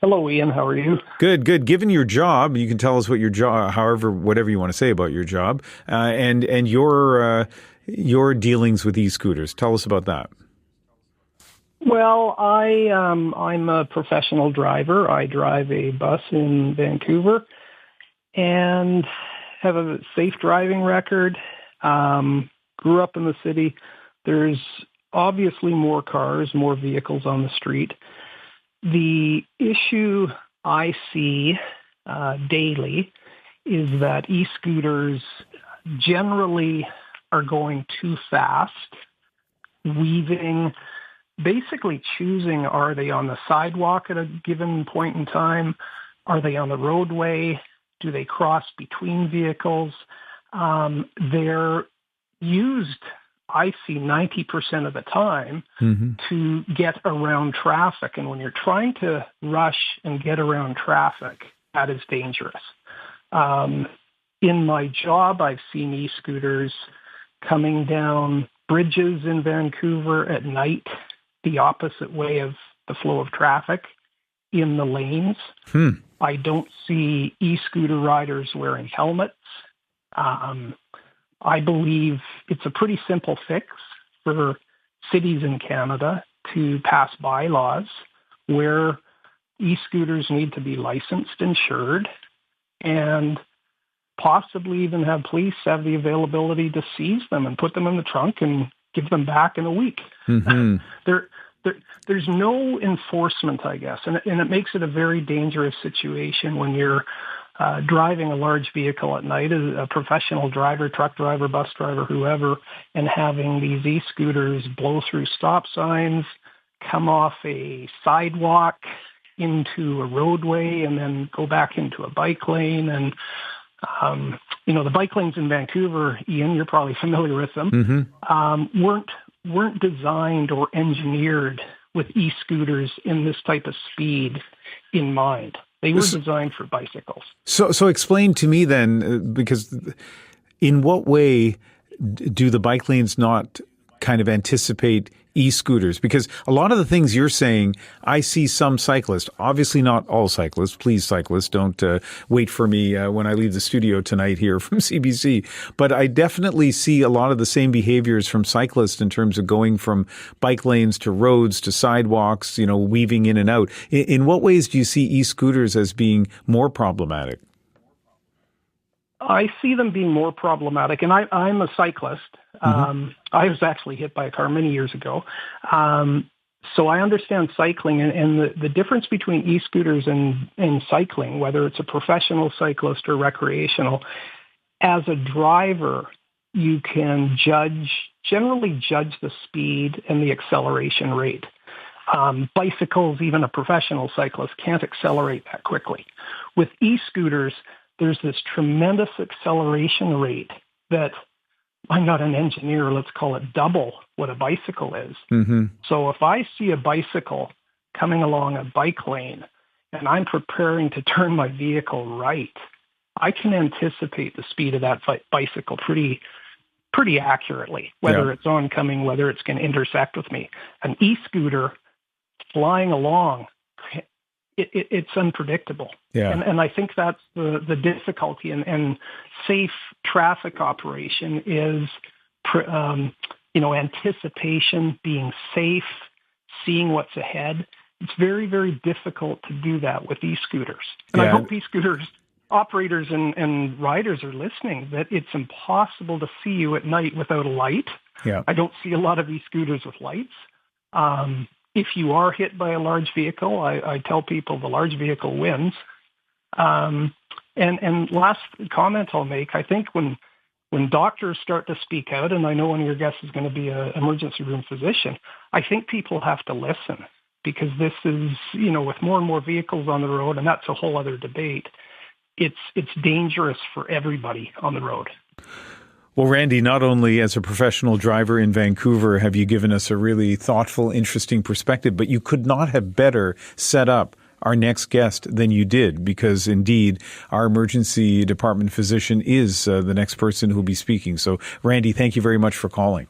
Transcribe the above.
Hello, Ian. How are you? Good, good. Given your job, you can tell us what your job, however, whatever you want to say about your job, and your dealings with e-scooters. Tell us about that. Well, I'm a professional driver. I drive a bus in Vancouver and have a safe driving record. Grew up in the city. There's obviously more cars, more vehicles on the street. The issue I see daily is that e-scooters generally are going too fast, weaving, basically choosing, are they on the sidewalk at a given point in time? Are they on the roadway? Do they cross between vehicles? They're used, I see, 90% of the time to get around traffic. And when you're trying to rush and get around traffic, that is dangerous. In my job, I've seen e-scooters coming down bridges in Vancouver at night, the opposite way of the flow of traffic in the lanes. I don't see e-scooter riders wearing helmets. I believe it's a pretty simple fix for cities in Canada to pass bylaws where e-scooters need to be licensed, insured, and possibly even have police have the availability to seize them and put them in the trunk and give them back in a week. There's no enforcement, I guess, and it makes it a very dangerous situation when you're driving a large vehicle at night as a professional driver, truck driver, bus driver, whoever, and having these e-scooters blow through stop signs, come off a sidewalk into a roadway, and then go back into a bike lane. And, the bike lanes in Vancouver, Ian, you're probably familiar with them, weren't designed or engineered with e-scooters in this type of speed in mind. They were designed for bicycles. So explain to me then, because in what way do the bike lanes not kind of anticipate e-scooters? Because a lot of the things you're saying, I see some cyclists, obviously not all cyclists. Please, cyclists, don't wait for me when I leave the studio tonight here from CBC. But I definitely see a lot of the same behaviors from cyclists in terms of going from bike lanes to roads to sidewalks, weaving in and out. In what ways do you see e-scooters as being more problematic? I see them being more problematic, and I'm a cyclist. I was actually hit by a car many years ago. So I understand cycling, and the difference between e-scooters and cycling, whether it's a professional cyclist or recreational, as a driver, you can generally judge the speed and the acceleration rate. Bicycles, even a professional cyclist, can't accelerate that quickly. With e-scooters, there's this tremendous acceleration rate that, I'm not an engineer, let's call it double what a bicycle is. So if I see a bicycle coming along a bike lane and I'm preparing to turn my vehicle right, I can anticipate the speed of that bicycle pretty accurately, whether it's oncoming, whether it's going to intersect with me. An e-scooter flying along, it's unpredictable. And I think that's the difficulty. And safe traffic operation is, anticipation, being safe, seeing what's ahead. It's very, very difficult to do that with e-scooters. And I hope e-scooters operators and riders are listening, that it's impossible to see you at night without a light. I don't see a lot of e-scooters with lights. If you are hit by a large vehicle, I tell people the large vehicle wins. And last comment I'll make, I think when doctors start to speak out, and I know one of your guests is going to be an emergency room physician, I think people have to listen, because this is, with more and more vehicles on the road, and that's a whole other debate, it's dangerous for everybody on the road. Well, Randy, not only as a professional driver in Vancouver have you given us a really thoughtful, interesting perspective, but you could not have better set up our next guest than you did, because indeed our emergency department physician is the next person who will be speaking. So, Randy, thank you very much for calling.